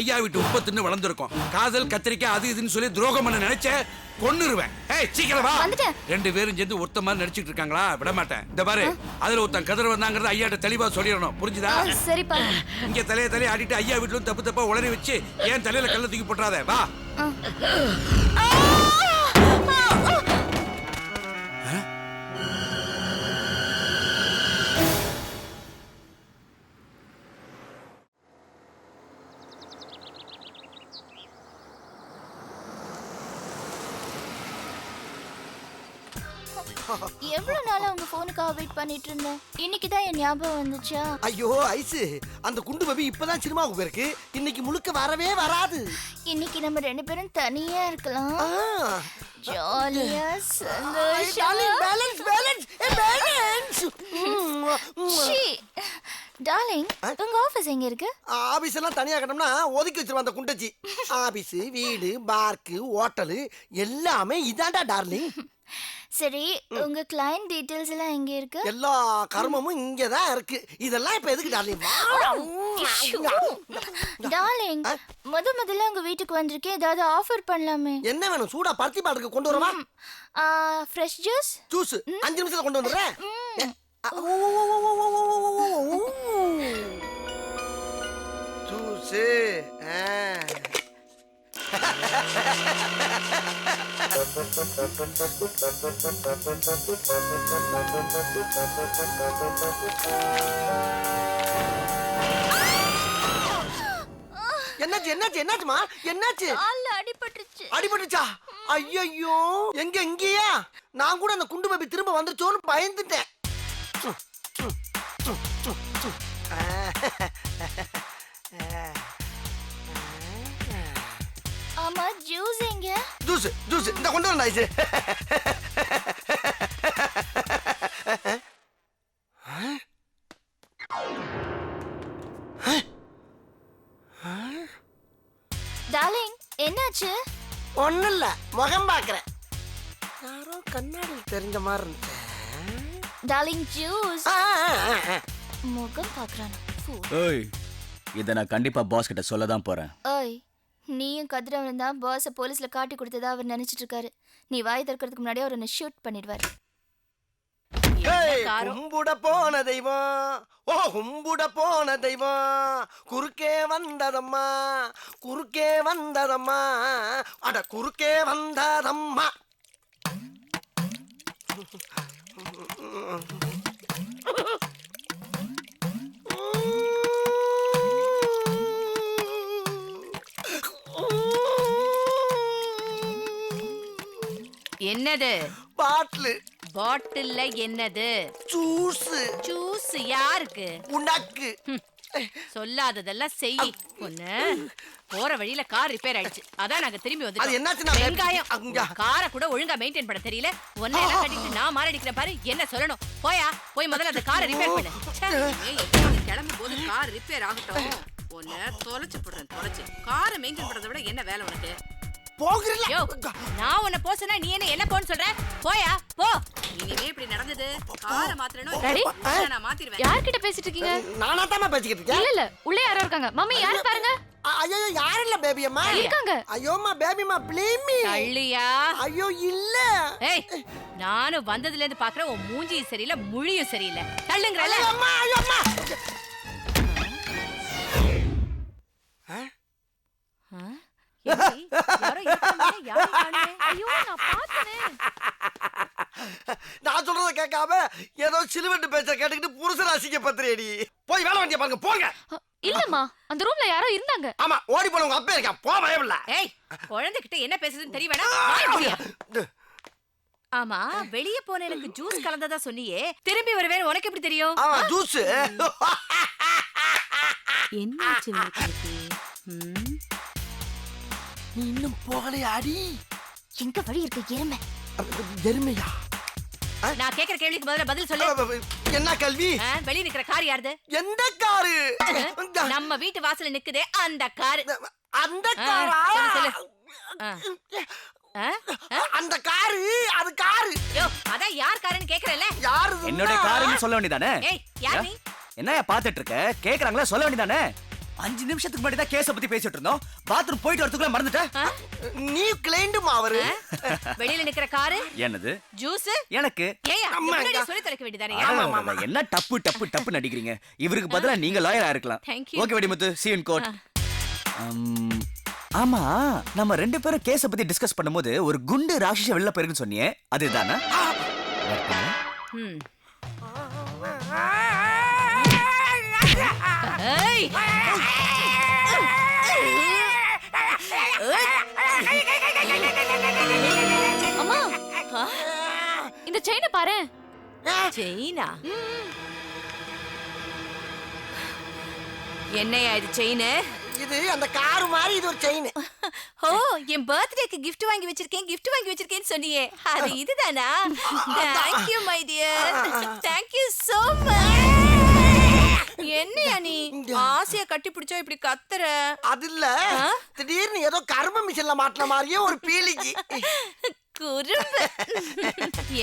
ஐயா வீட்டு உப்ப தின்னு வளர்ந்துருக்கோம். காதல் கத்திரிக்காய் அது இதுன்னு சொல்லி துரோகம் பண்ண நினைச்ச கொன்னுருவேன். ஏய் சீக்கிரம் வா. ரெண்டு பேரும் சேர்ந்து ஒருத்த மாதிரி நடிச்சிட்டு இருக்காங்களா? விட மாட்டேன். இந்த பாரு, அதுல ஒருத்தன் கதற வந்தாங்கறத ஐயாட்ட தெளிவா சொல்லிடணும். புரிஞ்சுதா? சரிப்பா. இங்க தலைய ஆடிட்டு ஐயா வீட்டுல தப்பு தப்பா உளறி வச்சு ஏன் தலையில கல்ல தூக்கி போட்டுறாத. வா. எவ்வளவு நாளா உங்க போனுக்காக வெயிட் பண்ணிட்டு இருந்தேன். இன்னைக்கு தான் என் ஞாபகம் வந்துச்சா? ஐயோ ஐசு, அந்த குண்டு பபி இப்பதான் சினிமாவுக்கு போயிருக்கு. இன்னைக்கு முழுக்க வரவே வராது. இன்னைக்கு நம்ம ரெண்டு பேரும் தனியா இருக்கலாம். ஜாலியா சந்தோஷமா. Balance balance balance. டார்லிங், உங்க ஆபீஸ் எங்க இருக்கு? ஆபீஸ் எல்லாம் தனியா கட்டணும்னா ஒதுக்கி வச்சிருவான் அந்த குண்டச்சி. ஆபீஸ், வீடு, பார்க்கு, ஹோட்டல் எல்லாமே இதாண்டா டார்லிங். சரி, உங்க கிளையன்ட் டீடைல்ஸ் எல்லாம் எங்க இருக்கு? எல்லா கர்மமும் இங்க தான் இருக்கு. இதெல்லாம் இப்ப எதுக்கு டார்லிங்? டார்லிங், முதல்ல உங்க வீட்டுக்கு வந்திருக்கேன். ஏதாவது ஆஃபர் பண்ணலாமே? என்ன வேணும்? சூடா பருத்தி பாட்டுக்கு கொண்டு வரவா? Fresh juice. ஜூஸ் 5 நிமிஷத்துல கொண்டு வந்துடுறேன். ஜூஸ் என்னாச்சு என்னாச்சு என்னாச்சுமா? என்னாச்சு? அடிபட்டுச்சா? ஐயோ, எங்க இங்கயா? நான் கூட அந்த குண்டு பபி திரும்ப வந்துச்சோன்னு பயந்துட்டேன். ஆமா, ஜூஸ் எங்க? ஜூஸ் ஜூஸ் இந்த கொண்டு வரேன் ஐஸ். டார்லிங், என்னாச்சு? ஒண்ணும் இல்ல, முகம் பாக்குறேன். யாரோ கண்ணாடியில் தெரிஞ்ச மாதிரி இருந்துச்சு. Darling, juice. முகம் பாக்குறான். ஏய், இத நான் கண்டிப்பா பாஸ் கிட்ட சொல்ல தான் போறேன். ஏய், நீயும் கதிரவன் தான் பாஸ போலீஸ்ல காட்டி கொடுத்ததா அவர் நினைச்சிட்டு இருக்காரு. நீ வாய் திறக்கிறதுக்கு முன்னாடி அவர் என்ன ஷூட் பண்ணிடுவாரு. கும்புட போன தெய்வம், ஓ கும்புட போன தெய்வம், குறுக்கே வந்ததம்மா, குறுக்கே வந்ததம்மா, அட குறுக்கே வந்ததம்மா. என்னது? பாட்டில். பாட்டில்ல என்னது? ஜூஸ். ஜூஸ் யாருக்கு? உனக்கு. சொல்லாததெல்லாம் செய். பொண்ணு, போற வழியில கார் ரிப்பேர் ஆயிடுச்சு. அதான் நாங்க திரும்பி அது வந்துட்டோம். என்னாச்சுன்னா வெங்காயம், காரை கூட ஒழுங்கா மெயின்டைன் பண்ண தெரியல. ஒன்னை எல்லாம் கட்டிட்டு நான் மாரடிக்கிறேன் பாரு. என்ன சொல்லணும்? போயா, போய் முதல்ல அந்த காரை ரிப்பேர் பண்ணு. கிளம்பும் போது கார் ரிப்பேர் ஆகட்டும். ஒன்ன தொலைச்சு போடுறேன், தொலைச்சு. காரை மெயின்டைன் பண்றதை விட என்ன வேலை உனக்கு? போகிறல. நான் உன்னை போசனா நீ என்ன போன்னு சொல்ற? போயா, போ. இனிமே இப்படி நடந்தது காரை மாத்திரணும். நான் மாத்திடுவேன். யார்கிட்ட பேசிட்டு இருக்கீங்க? நானா தாமா பேசிக்கிட்டு இருக்கேன். இல்ல, உள்ள யாரோ இருக்காங்க. மம்மி, யாரு பாருங்க. ஐயோ, யார் இல்ல பேபி அம்மா இருக்காங்க. ஐயோமா பேபிமா ப்ளீஸ் மீ. தள்ளியா? ஐயோ இல்ல. ஏய், நானும் வந்ததுல இருந்து பாக்குறேன் உன் மூஞ்சியும் சரியில்லை, முழியும் சரியில்லை. தள்ளுங்கறல. அம்மா ஐயோ அம்மா. யாரோ இருக்காங்க, யாரோ காணே. ஐயோ, நான் பார்த்தனே. நான் சொல்றத கேட்காம ஏதோ சிலுவட்டு பேச்ச கேட்டுக்கிட்டு புருஷன் அசிங்க பத்திரேடி. போய் வேலை வண்டிய பாருங்க போங்க. இல்லம்மா, அந்த ரூம்ல யாரோ இருந்தாங்க. ஆமா, ஓடி போன உங்க அப்பா இருக்கா. போ பயமில்ல. ஏய், குழந்தைகிட்ட என்ன பேசுதுன்னு தெரியவேடா. ஆமா, வெளிய போன எனக்கு ஜூஸ் கலந்ததா சொன்னியே, திரும்பி வருவேன் உனக்கு எப்படி தெரியும்? ஆமா, ஜூஸ். என்னாச்சு உங்களுக்கு? நீ இன்னும் போகலையாடி? எங்க வழி இருக்கு? எருமை. எருமையா? நான் கேக்குற கேள்விக்கு முதல்ல பதில் சொல்லு. என்ன கல்வி? வெளிய நிக்கிற கார் யாருது? எந்த காரு? நம்ம வீட்டு வாசல்ல நிக்குதே அந்த கார். அந்த காரா? சொல்லு. அந்த காரு, அது காரு. யோ, அதான் யார் காருன்னு கேக்குறல? யாரு? என்னோட காருன்னு சொல்ல வேண்டியதானே? ஏய், யார் நீ? என்னைய பாத்துட்டு இருக்க? கேக்குறாங்களா, சொல்ல வேண்டியதானே? 5 நிமிஷத்துக்கு முன்னாடி தான் கேஸ பத்தி பேசிட்டு இருந்தோம். பாத்ரூம் போயிட்டு வரதுக்குள்ள மறந்துட்டேன். நீ கிளைண்டுமா அவரு? வெளியில நிக்கிற காரு என்னது? ஜூஸ் எனக்கு. ஏயா அம்மா, முன்னாடி சொல்லி தரக்க வேண்டியதானே? ஆமா, என்ன டப்பு நடிக்கிறீங்க. இவருக்கு பதிலா நீங்க லாயரா இருக்கலாம். Thank you. Okay Vedimuthu, see you in court. ஆமா, நம்ம 2 பேரும் கேஸ பத்தி டிஸ்கஸ் பண்ணும்போது ஒரு குண்டு ராட்சச வெளில போயிருக்குன்னு சொன்னியே, அதுதானா? ஏய் அம்மா இந்த செயினை பாரு. செயினா? என்னையா இது செயின்? இது அந்த கார் மாதிரி இது ஒரு செயின். ஓ, என் பர்த்டேக்கு gift வாங்கி வச்சிருக்கேன்னு சொன்னியே, அது இதுதானா? Thank you my dear. Thank you so much. என்னையா நீ ஆசையா கட்டி பிடிச்சா இப்படி கத்துற? அது இல்ல, திடீர்னு ஏதோ கர்ம மிஷின்ல மாட்டின மாதிரியே ஒரு பீலிங்கி. குறும்பு.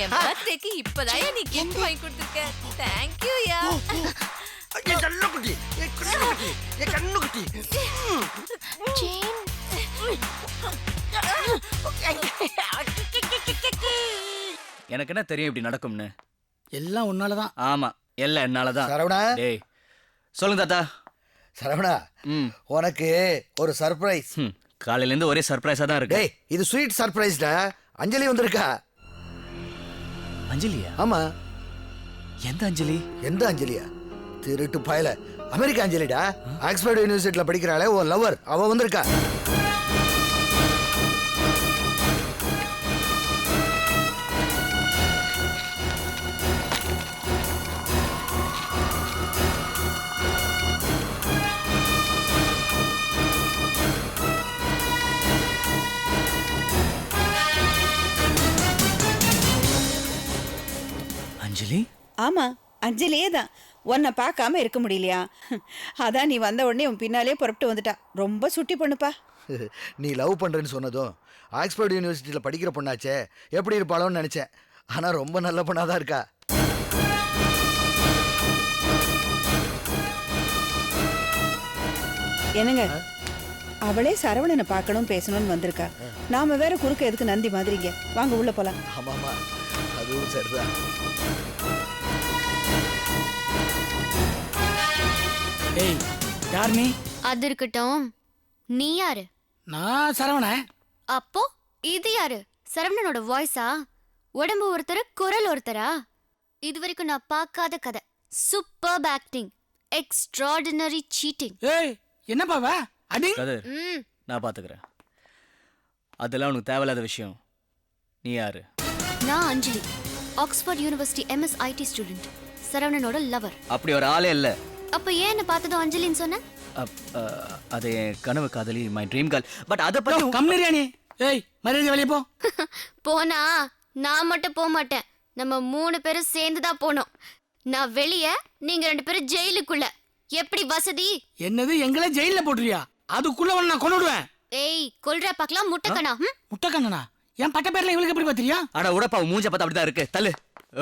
என் பர்த்டேக்கு இப்பதான் நீ gift வாங்கி கொடுத்திருக்க. Thank you yeah. N Kannukutti, N Kannukutti, N Kannukutti. Chain எனக்கு என்ன தெரியும் இப்படி நடக்கும்னு? எல்லாம் உன்னாலதான். ஆமா, எல்லாம் என்னாலதான். சரவணா, டேய் சொல்லுங்க தாத்தா. சரவணா, உனக்கு ஒரு சர்ப்ரைஸ். காலையில இருந்து ஒரே சர்ப்ரைஸா தான் இருக்கு. டேய், இது ஸ்வீட் சர்ப்ரைஸ்டா. அஞ்சலி வந்திருக்கா. அஞ்சலியா? ஆமா. எந்த அஞ்சலி? எந்த அஞ்சலியா? திருட்டு பயல, அமெரிக்கா அஞ்சலிடா. ஆக்ஸ்போர்ட் யூனிவர்சிட்டியில படிக்கிறாளே ஒரு லவர், அவ வந்திருக்கா. அஞ்சலி? ஆமா, அஞ்சலியே தான். உன்னை பார்க்காம இருக்க முடியலையா? அதான் நீ வந்த உடனே உன் பின்னாலே புறப்பட்டு வந்துட்டா. ரொம்ப சுட்டி பொண்ணுப்பா. நீ லவ் பண்றேன்னு சொன்னதும் ஆக்ஸ்போர்ட் யூனிவர்சிட்டியில படிக்கிற பொண்ணாச்சே, எப்படி இருப்பாளோன்னு நினைச்சேன். ஆனா ரொம்ப நல்ல பொண்ணாதான் இருக்கா. என்னங்க, அவளே சரவணனை பார்க்கணும் பேசணும்னு வந்திருக்கா. நாம வேற குறுக்க எதுக்கு நந்தி மாதிரிங்க. வாங்க உள்ள போலாம். ஆமாமா, அதுவும் சரிதான். ஏய், யார் நீ? அது இருக்கட்டும், நீ யாரு? நான் சரவணன். அப்போ இது யாரு? சரவணனோட வாய்ஸா? உடம்பு ஒருத்தர், குரல் ஒருத்தரா? இது வரைக்கும் நான் பார்க்காத கதை. Super acting, extraordinary cheating. ஏய், என்ன பாவ? அடி. கதிர், நான் பாத்துக்கிறேன். அதெல்லாம் உனக்கு தேவையில்லாத விஷயம். நீ யாரு? நான் Anjali, Oxford university MSIT student, சரவணனோட லவர். அப்படி ஒரு ஆளே இல்ல. அப்ப ஏன் என்ன பார்த்ததும் அஞ்சலின்னு சொன்ன? அது என் கனவு காதலி, மை ட்ரீம் கேர்ள். பட் அத பத்தி கம்மிரியா நீ? ஏய், மரியாதை வெளியே போ. போனா நான் மட்டும் போக மாட்டேன், நம்ம 3 பேரும் சேர்ந்து தான் போனோம். நான் வெளியே, நீங்க 2 பேரும் ஜெயிலுக்குள்ள. எப்படி வசதி? என்னது, எங்களை ஜெயில போட்டுறியா? அதுக்குள்ள உன்னை நான் கொன்னுடுவேன். ஏய், கொல்ற பார்க்கலாம் முட்டைக்கணா. முட்டைக்கண்ணனா? என் பட்ட பேர்ல இவளுக்கு எப்படி பாத்திரியா? அட உடப்பா, மூஞ்ச பார்த்தா அப்படிதான் இருக்கு. தள்ளு.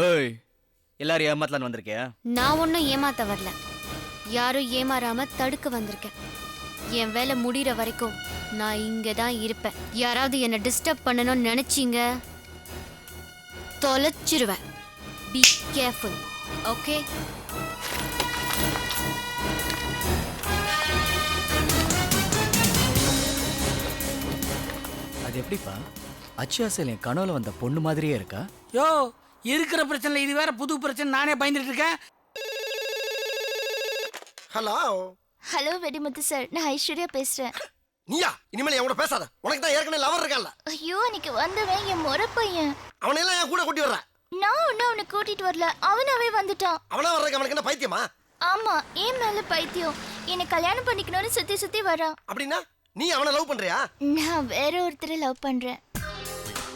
ஏய், எல்லாரும் ஏமாத்தலான்னு வந்திருக்கியா? நான் ஒன்னும் ஏமாத்த வரல, யாரும் ஏமாறாம தடுக்க வந்திருக்கேன். என் வேலை முடிகிற வரைக்கும் நான் இங்க தான் இருப்பேன். யாராவது என்ன டிஸ்டர்ப் பண்ணணும்னு நினைச்சீங்க, தொலைச்சிருவேன். Be careful, okay? அது எப்படிப்பா? அச்சாசல் என் கனவுல வந்த பொண்ணு மாதிரியே இருக்கா? யோ, இருக்கிற பிரச்சனை இது வேற புது பிரச்சனை. நானே பயந்துட்டு இருக்கேன். ஹலோ. ஹலோ வெடிமுத்து சார், நான் ஐஸ்வர்யா பேசுறேன். நீயா? இனிமேல் என் கூட பேசாத. உனக்கு தான் ஏற்கனவே லவர் இருக்கான்ல. ஐயோ, இன்னைக்கு வந்தவன் என் முறை பையன். அவனையெல்லாம் என் கூட கூட்டி வர்ற. நான் ஒன்னும் அவனை கூட்டிட்டு வரல, அவனாவே வந்துட்டான். அவனா வர்றதுக்கு அவனுக்கு என்ன பைத்தியமா? ஆமா, என் மேல பைத்தியம். என்னை கல்யாணம் பண்ணிக்கணும்னு சுத்தி சுத்தி வரான். அப்படின்னா நீ அவனை லவ் பண்றியா? நான் வேற ஒருத்தரை லவ் பண்றேன்.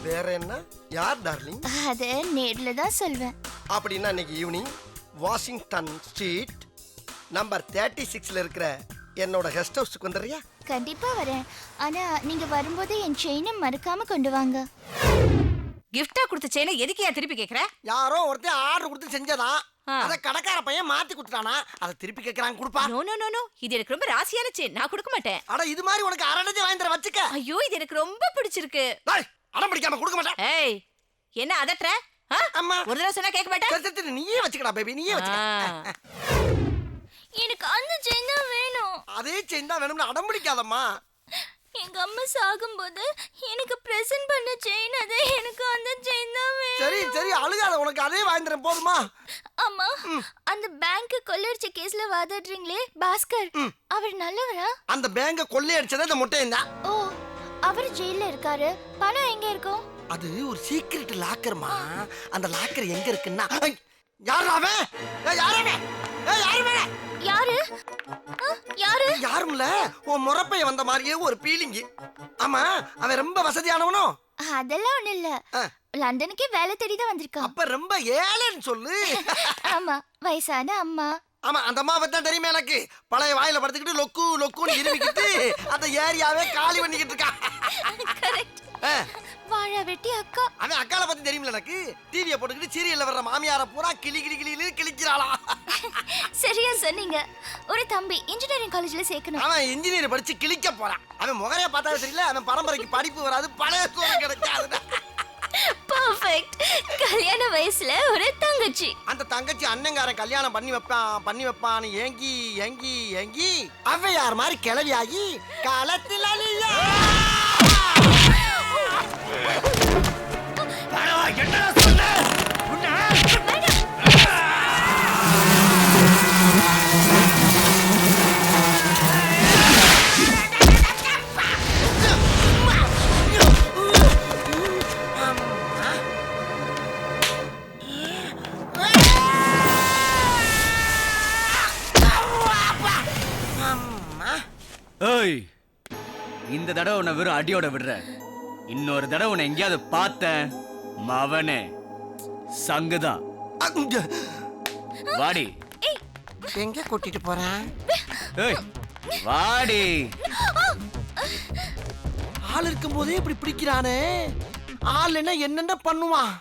வேற என்ன? யார் டார்லிங்? அத நேர்ல தான் சொல்வேன். அப்படின்னா இன்னைக்கு ஈவினிங் வாஷிங்டன் ஸ்ட்ரீட் நம்பர் 36ல இருக்கிற என்னோட கெஸ்ட் ஹவுஸ்க்கு வந்துடுறியா? கண்டிப்பா வரேன். ஆனா நீங்க வரும்போது என் செயினை மறக்காம கொண்டு வாங்க. கிஃப்டா கொடுத்த செயினை எதுக்கு ஏன் திருப்பி கேக்குற? யாரோ ஒருத்தன் ஆர்டர் கொடுத்து செஞ்சதா. அத கடைக்கார பையன் மாத்தி குடுத்தானா அத திருப்பி கேக்குறான் குடுப்பா. நோ நோ நோ நோ இது எனக்கு ரொம்ப ராசியான செயின், நான் கொடுக்க மாட்டேன். அட இது மாதிரி உனக்கு அரடஜை வாங்கி தர வச்சுக்க. ஐயோ இது எனக்கு ரொம்ப பிடிச்சிருக்கு. டேய் அடம் பிடிக்காம கொடுக்க மாட்டேன். ஏய் என்ன அதட்ற? அம்மா ஒரு தடவை சொன்னா கேட்க மாட்டேன். சரி சரி நீயே வச்சுக்கடா பேபி நீயே வச்சுக்க. எனக்கு அந்த செயின் தான் வேணும். அதே செயின் தான் வேணும்னு அடம் பிடிக்காதம்மா. எங்க அம்மா சாகும்போது எனக்கு பிரசன்ட் பண்ண செயின் அது, எனக்கு அந்த செயின் தான் வேணும். சரி சரி அழுகாத, உனக்கு அதே வாங்கி தரேன் போதுமா? அம்மா அந்த பேங்க் கொள்ளடிச்ச கேஸ்ல வாதாடுறீங்களே பாஸ்கர், அவர் நல்லவரா? அந்த பேங்க கொள்ளையடிச்சதே இந்த முட்டையன் தான். ஓ அவர் ஜெயில்ல இருக்காரு, பணம் எங்க இருக்கும்? அது ஒரு சீக்ரெட் லாக்கர்மா. அந்த லாக்கர் எங்க இருக்குன்னா யாரா அவன்? யாரா அவன்? யாரு யாரு யாரு? யாரும்ல உன் முறப்பைய வந்த மாதிரியே ஒரு பீலிங். ஆமா அவன் ரொம்ப வசதியானவனோ? அதெல்லாம் ஒண்ணு இல்ல, லண்டனுக்கே வேலை தேடி தான் வந்திருக்கான். அப்ப ரொம்ப ஏழைன்னு சொல்லு. ஆமா வயசான அம்மா. ஆமா அந்த அம்மா பத்தி தான் தெரியுமே எனக்கு. பழைய வாயில படுத்துக்கிட்டு லொக்கு லொக்குன்னு இருமிக்கிட்டு அந்த ஏரியாவே காலி பண்ணிக்கிட்டு இருக்கா. கரெக்ட். வாழ வெட்டி அக்கா. அவன் அக்கால பத்தி தெரியுமில்ல எனக்கு. டிவியை போட்டுக்கிட்டு சீரியல்ல வர்ற மாமியார பூரா கிளி கிளி கிளின்னு கிழிக்கிறாளா. சரியா சொன்னீங்க. ஒரு தம்பி இன்ஜினியரிங் காலேஜ்ல சேர்க்கணும். அவன் இன்ஜினியர் படிச்சு கிழிக்க போறான். அவன் முகரைய பார்த்தாலும் தெரியல, அவன் பரம்பரைக்கு படிப்பு வராது, பழைய சோறு கிடைக்காது. பெர்ஃபெக்ட். கல்யாண வயசுல ஒரு தங்கச்சி. அந்த தங்கச்சி அண்ணங்காரன் கல்யாணம் பண்ணி வைப்பான்னு ஏங்கி ஏங்கி ஏங்கி அவ்வையார் மாதிரி கிளவியாகி காலத்தில் அழியா. ஏய் இந்த தடவை உன்னை வெறும் அடியோட விடுற. இன்னொரு தடவை உன்னை எங்கேயாவது பார்த்தேன் மவனே சங்குதான். வாடி. எங்க கூட்டிட்டு போறேன்? ஏய் வாடி. ஆள் இருக்கும் போதே இப்படி பிடிக்கிறானே, ஆள் என்ன என்னென்ன பண்ணுவான்?